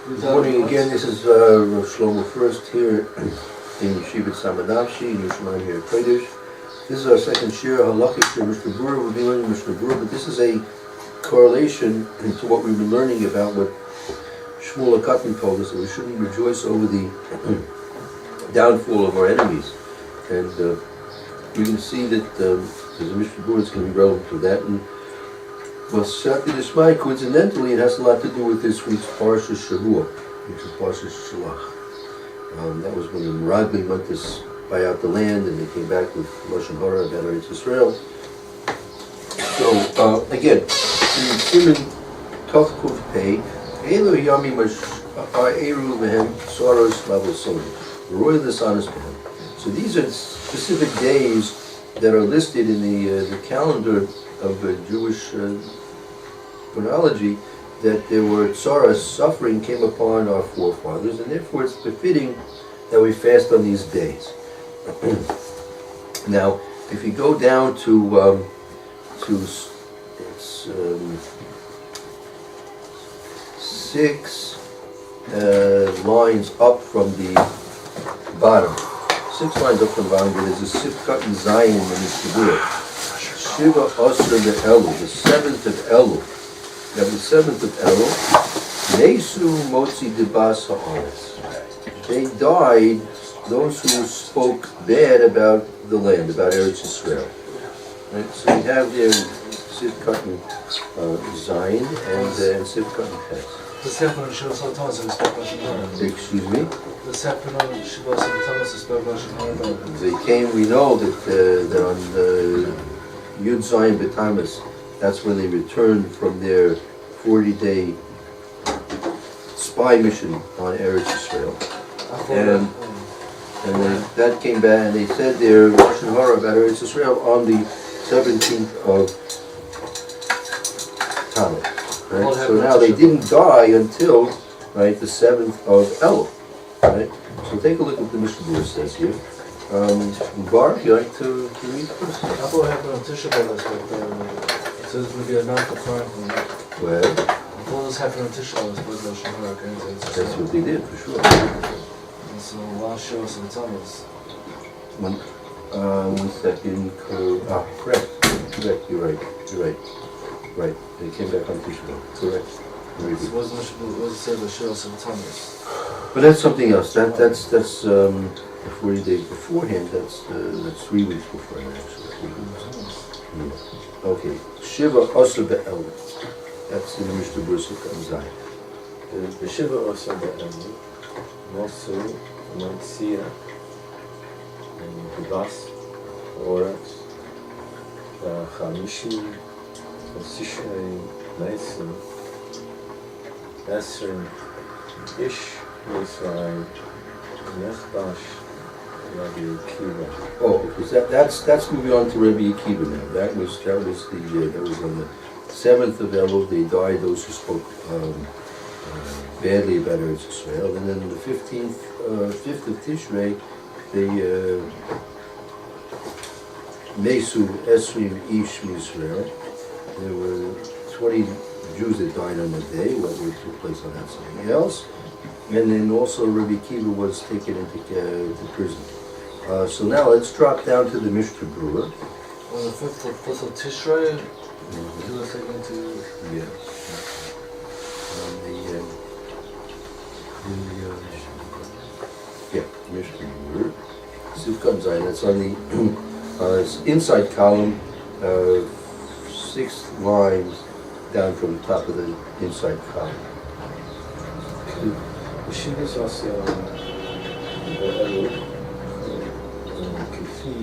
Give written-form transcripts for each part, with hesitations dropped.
Good morning again. This is Rav Shlomo First here in Yeshiva Tsama Nafshi in Yerushalyim here at HaKodesh. This is our second shir, Halachic shir, Mishna Berura. We'll be learning Mishna Berura, but this is a correlation to what we've been learning about what Shmuel HaKatan told us, that we shouldn't rejoice over the downfall of our enemies. And you can see that there's a Mishna Berura that's going to be relevant to that. And well, coincidentally, it has a lot to do with this week's Parsha Shavua, which is Parsha Shalach. That was when the Meraglim went to buy out the land, and they came back with Lashon Hara about Eretz Yisrael. So, again, in Siman Tov Kuf Pei, Elo Yami Eru Mehem Soros Lavosoni, Roy the Sanas Mehem. So these are specific days that are listed in the calendar of Jewish chronology, that there were tsaras, suffering came upon our forefathers, and therefore it's befitting that we fast on these days. Now, if you go down to six lines up from the bottom, there's a Sifkat and Zion in this Berura. Shiva Asr Elu, the 7th of Elu. Now the 7th of Elu, Nesu Motzi Debas Ha'aretz. They died, those who spoke bad about the land, about Eretz Yisrael. Right? So we have there Sifkat and Zion and Sifkat and Ches. The Sefer on Shiva Sultanas is spoke Lashon Hara. Excuse me? The Sefer on Shiva Sultanas is spoke Lashon Hara. They came, we know that on the Yud Zayin B'Tamas, that's when they returned from their 40-day spy mission on Eretz Yisrael. And then that came back, and they said their Lashon Hara about Eretz Yisrael on the 17th of Tammuz. Right? So now they didn't die until the 7th of Elul. Right? So take a look at what the Mishna Berura says here. Bar, you like to read first? I thought it happened on Tisha B'Av, but it says it would be a non-conform from that. Well, I thought this happened on Tisha B'Av, but Lashon Hara came to Eretz Yisrael. that's what they did, for sure. And so last Shiva Sultanas. One second. Correct. You're right. Right. They came back on Tisha B'Av. Correct. Very It good. wasn't said the Shiva Sultanas. But that's something else. That's 40 days beforehand. That's 3 weeks beforehand, actually. Okay. Shiva Asr Be'el. That's in the Mishna Berura Sifkat Zion. The Shiva Asr Be'el, Mosul, Mansia, Debas, Oretz, Chamishi, Sishrei, Meisim, Esrim, Ish, Yisrael, Nechbash, Rabbi Akiva. Oh, because that's moving on to Rabbi Akiva now. That was on the 7th of Elul. They died, those who spoke badly about Eretz Yisrael, and then on the 5th of Tishrei, they Mesu Esrim Ish Yisrael. There were 20 Jews that died on that day. What took place on that, something else. And then also Rabbi Akiva was taken into prison. So now let's drop down to the Mishna Berura. On the 5th of Tishrei, he was taken to... Yes. Mishna Berura. Sifkat Zayin. That's on the inside column, 6 lines down from the top of the inside column. Shiva Asr Be'el, Kifi,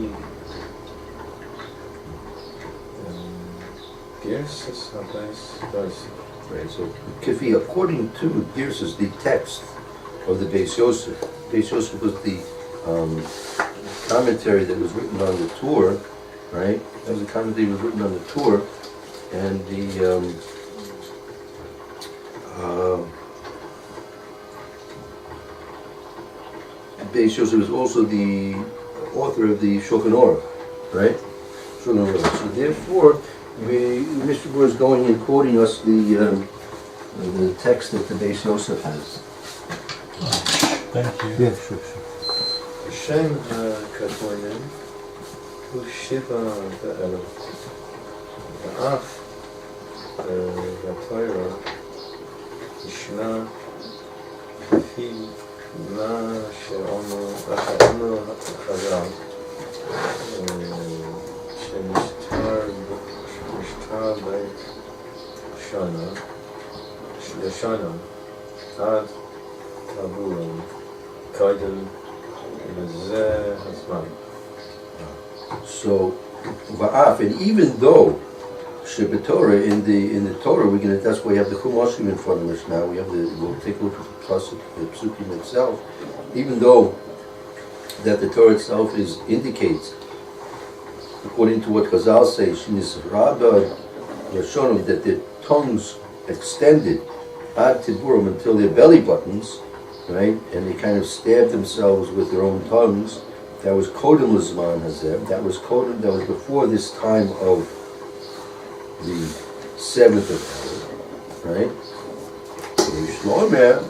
Gerses Habais Darsi. Right, so Kifi, according to Gerses, the text of the Beis Yosef. Beis Yosef was the commentary that was written on the Torah, right? That was a commentary that was written on the Torah, and the Beis Yosef was also the author of the Shulchan Aruch, right? Shulchan Aruch. So therefore, Mr. Berura is going and quoting us the text that the Beis Yosef has. Thank you. Yeah, sure. Shem HaKadonim hu Shiva Be'elot. V'af Torah Mishna Fi Ma She'omer Chazal Shemishtar Beit Shana Shana Ad Taburam Kaidem V'zeh Hazman. So, va'af, and even though Torah in the Torah, that's why we have the Chumashim in front of us now. We'll take a look at the Psukim itself. Even though that the Torah itself indicates, according to what Chazal say, Shinis Rabba Yashonim, that their tongues extended ad tiburim until their belly buttons, right? And they kind of stabbed themselves with their own tongues. That was Kodem L'Zman Hazeh. That was before this time of the 7th of Elul, right? Shlomer,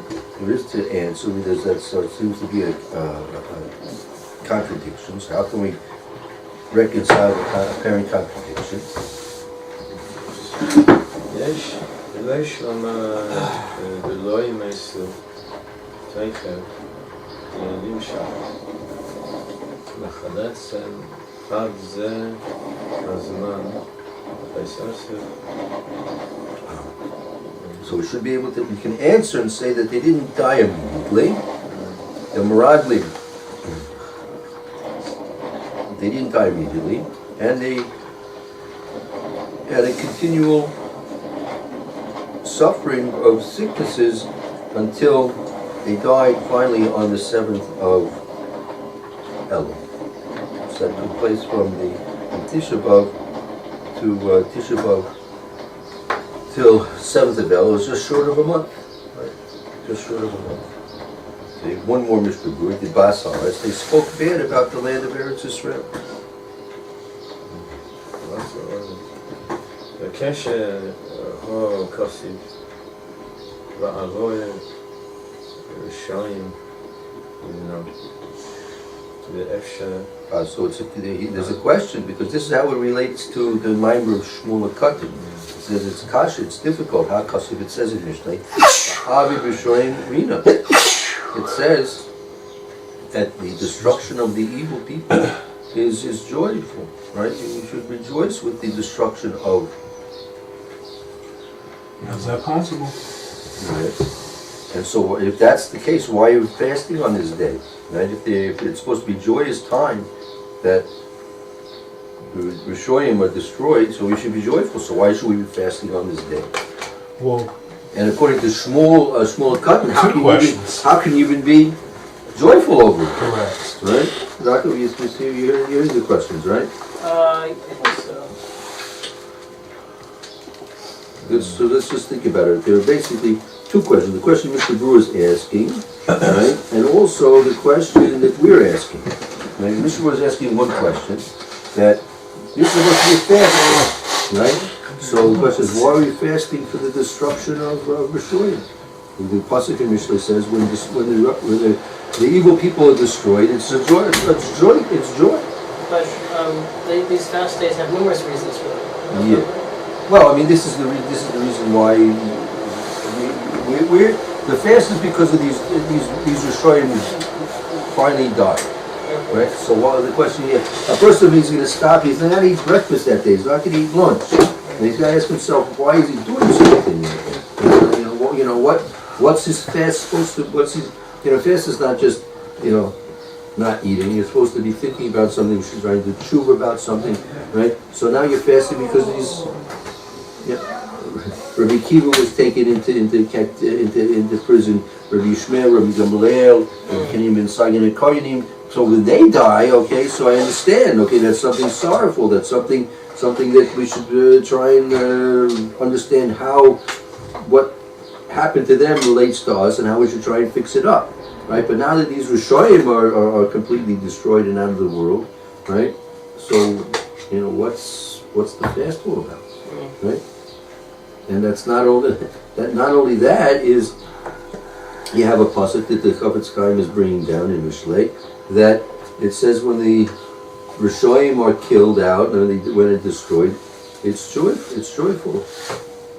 there is to answer, because that seems to be a contradiction. So how can we reconcile the apparent contradiction? Yes, Elish the Loi Mesu Teicher Yerim Shah Mechaletsen Chad Zeh Hazman So we should be able to, we can answer and say that they didn't die immediately. The Muradli, they didn't die immediately, and they had a continual suffering of sicknesses until they died finally on the 7th of Elul. So that took place from Tisha B'Av to Tisha B'Av till 7th of Elul. It was just short of a month, right? Just short of a month. Okay, one more Mishna Berura, the Basaras. They spoke bad about the land of Eretz Yisrael. Keshe Ho Kosiv Va'avoy Yerushalyim, the Efshe. So there's a question, because this is how it relates to the Maimer of Shmuel HaKatan. It says it's kasha, it's difficult. How kasiv it says in Mishnah. Avi b'shoyim rina. It says that the destruction of the evil people is joyful, right? You should rejoice with the destruction of. How's that possible? Right? And so, if that's the case, why are you fasting on this day? Right? If it's supposed to be joyous time that the Rishoyim are destroyed, so we should be joyful. So why should we be fasting on this day? Well, and according to Shmuel HaKatan, how can you even be joyful over it? correct. Right? Doctor, you hear the questions, right? I think so. So let's just think about it. There are basically two questions. The question Mr. Berura is asking, right? And also the question that we're asking. Right? Mr. Berura is asking one question, that you're supposed to be fasting, right? So the question is, why are we fasting for the destruction of Rishoyim? The Pasuk in Mishnah says, when the evil people are destroyed, it's a joy. It's joy. But these fast days have numerous reasons for that. Yeah. Well, I mean, this is the reason why the fast is because of these Rishoyim finally died, right? So the question here, a person is going to stop. He's not going to eat breakfast that day. He's not going to eat lunch. And he's got to ask himself, why is he doing something? What's his fast supposed to? Fast is not just not eating. You're supposed to be thinking about something. You're trying to tshuva about something, right? So now you're fasting because he's. Rabbi Kiva was taken into prison. Rabbi Yishmael, Rabbi Gamaliel, Kenim ben Sagan and Koyanim. So when they die, okay, so I understand. Okay, that's something sorrowful. That's something that we should try and understand what happened to them relates to us, and how we should try and fix it up, right? But now that these Rishoyim are completely destroyed and out of the world, right? So what's the fast all about, right? And that's not only that is you have a pasuk that the Chafetz Chaim is bringing down in Mishlei, that it says when the Rishoyim are killed out and when they're destroyed, it's joyful. It's joyful.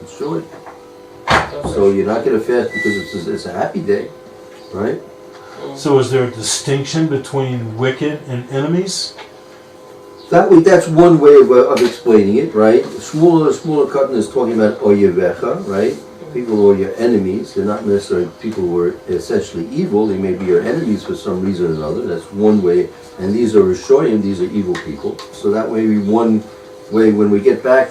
It's joy. So you're not going to fast because it's a happy day, right? So is there a distinction between wicked and enemies? That's one way of explaining it, right? Smaller Cotton is talking about oyevecha, right? People who are your enemies. They're not necessarily people who are essentially evil. They may be your enemies for some reason or another. That's one way. And these are Rishoyim, these are evil people. So that may be one way. When we get back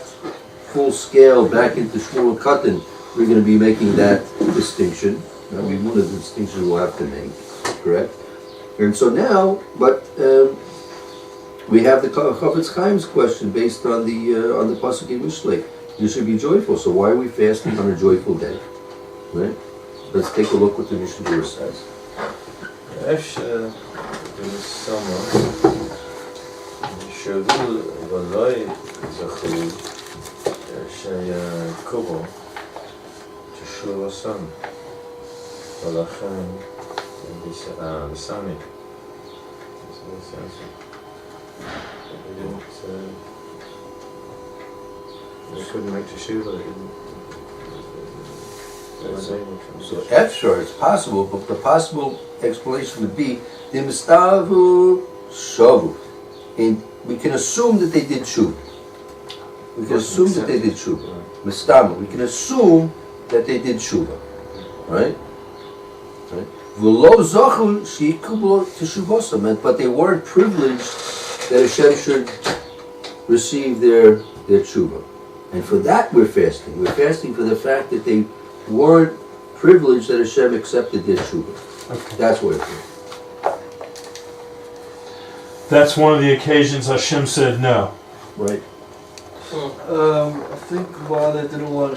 full scale, back into Shmuel Cotton, we're going to be making that distinction. That'll be one of the distinctions we'll have to make, correct? And so now, we have the Chafetz Chaim's question based on the pasuk in Mishlei. You should be joyful. So why are we fasting on a joyful day? Right? Let's take a look what the Mishnah says. אפשר בצמה שבו ולא זכו שיקובו תשוב הסם ולכן בסמי they couldn't make Yeshiva. So Efshar, it's possible, but the possible explanation would be the Mistavu Shavu. And we can assume that they did tshuva. We can assume that they did tshuva. Mistama. We can assume that they did tshuva. Right? V'lo zachu she'ikublo teshuvosam. But they weren't privileged that Hashem should receive their tshuva. And for that we're fasting. We're fasting for the fact that they weren't privileged that Hashem accepted their tshuva. Okay. That's what it is. That's one of the occasions Hashem said no. Right. I think why they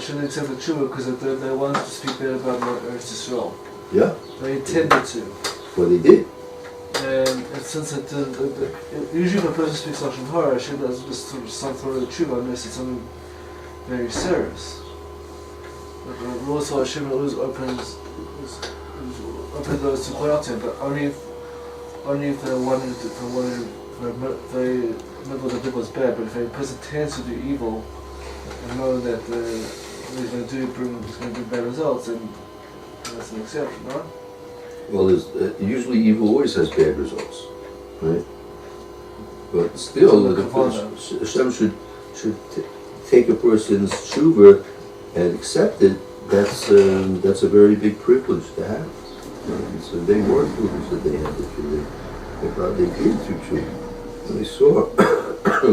shouldn't accept the tshuva because they wanted to speak bad about Eretz Yisrael. Yeah. They intended to. Well, they did. And since it usually when a person speaks Lashon Hara, she does just some sort of tshuva unless it's something very serious. But also Hashem always opens those to call out to him, but only if they wanted what they did was bad. But if a person tends to do evil and know that what he's going to do bad results, then that's an exception, right? Well, usually evil always has bad results, right? But still, Hashem should take a person's tshuva and accept it. That's a very big privilege to have. So they were privileged that they had the tshuva. They probably did through tshuva. When they saw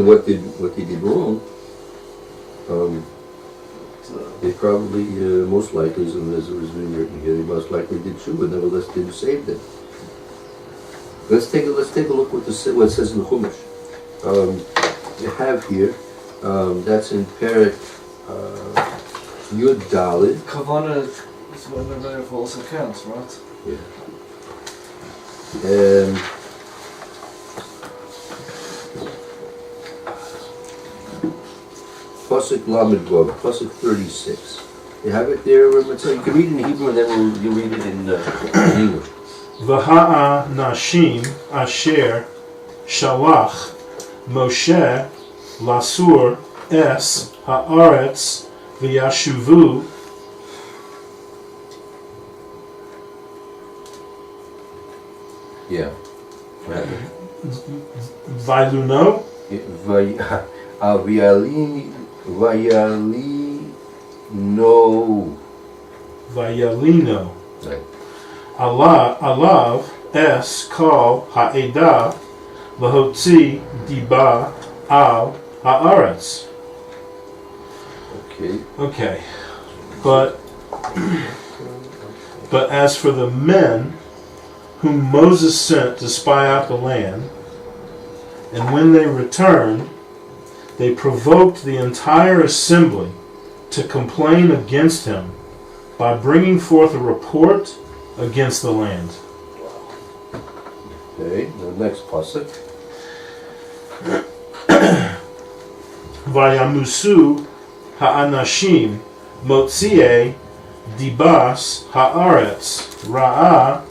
what they did wrong, they probably most likely, as it was being written here, they most likely did tshuva, nevertheless didn't save them. Let's take a look what it says in the Chumash. You have here, that's in Perek Yud Dalid. Kavanah is one of the false accounts, right? Yeah. And Pasuk Lamed Vav, Pasuk 36. You have it there, so you can read it in Hebrew and then you'll read it in English. V'ha'a nashim asher shalach Moshe lasur es haaretz v'yashuvu Yeah. vayluno vayalino Right. alav es kol ha'edah lahotzi diba al haaretz. Okay. Okay, but as for the men whom Moses sent to spy out the land, and when they returned, they provoked the entire assembly to complain against him by bringing forth a report against the land. Okay, the next pasuk. Vayamusu ha'anashim motziei dibas haaretz ra'ah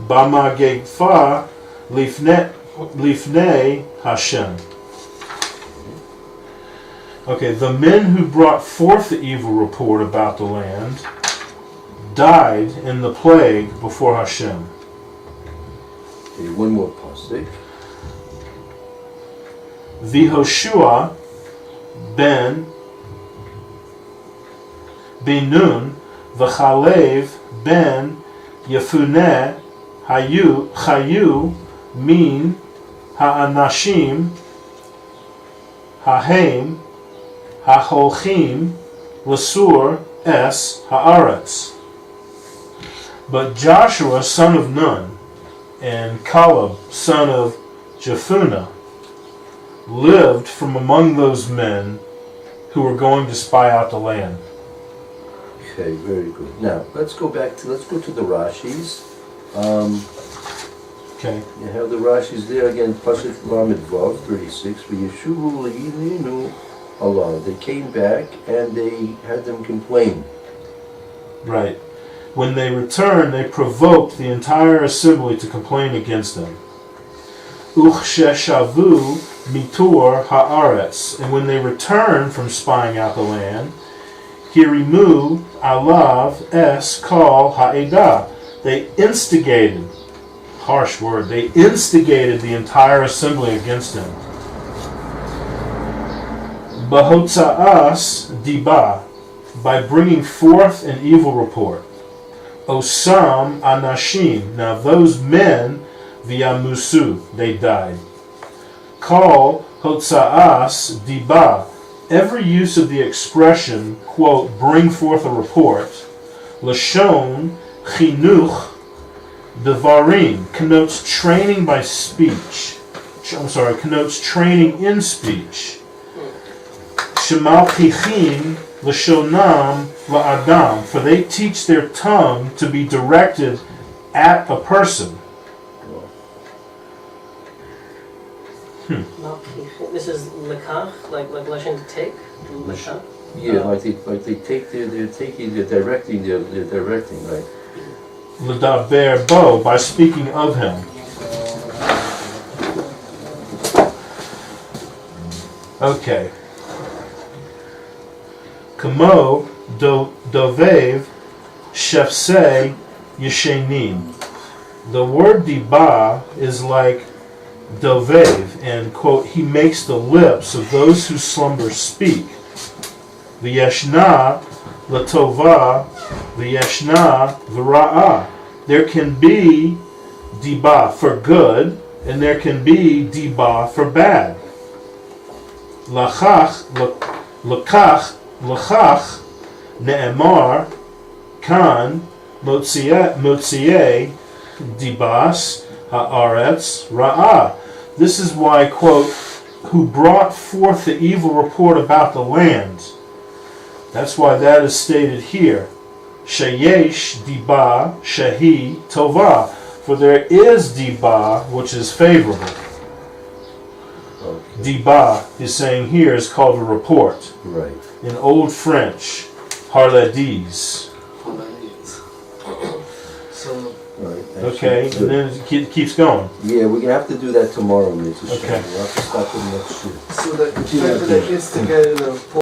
b'magegfa lifnei Hashem. Okay, the men who brought forth the evil report about the land died in the plague before Hashem. Okay, one more pasuk. V'Hoshua ben Nun v'Chalev ben Yefuneh Chayu min ha'anashim hahem ha'holchim l'sur es ha'aretz. But Joshua son of Nun and Caleb son of Jephunneh lived from among those men who were going to spy out the land. Okay, very good. Now let's go to the Rashis. Okay. You have the Rashis there again. Pasuk Lamed Vav 36. V'yeshuvu le'ilinu Allah. They came back and they had them complain. Right. When they returned, they provoked the entire assembly to complain against them. Uchsheshavu mitur haaretz. And when they returned from spying out the land, hirimu alav es kol ha'edah. They instigated, harsh word, they instigated the entire assembly against him. Bahotza'as diba, by bringing forth an evil report. Osam anashim, now those men v'yamusu, they died. Kol hotza'as diba, every use of the expression, quote, bring forth a report, lashon chinuch devarim, connotes training by speech. Connotes training in speech. Shemalchichim l'shonam la'adam, for they teach their tongue to be directed at a person. This is lekach, like lashon to take. Lekach. Yeah, like they take they're directing, right? L'daber bo, by speaking of him. Okay. Kamo dovev shefsei yeshenim. The word diba is like dovev, and quote, he makes the lips of those who slumber speak. V'yeshna l'tova v'yeshna v'ra'ah. There can be diba for good, and there can be diba for bad. L'chach ne'emar kan motziei dibas ha'aretz ra'ah. This is why, quote, who brought forth the evil report about the land. That's why that is stated here. Sheyesh diba shehi tova. For there is diba which is favorable. Okay. Diba is saying here is called a report. Right. In Old French, harladise. So, Right. Okay, and then it keeps going. Yeah, we're gonna have to do that tomorrow, Mitzvah. Okay. We'll have to start with next year. so the fact that they instigated a report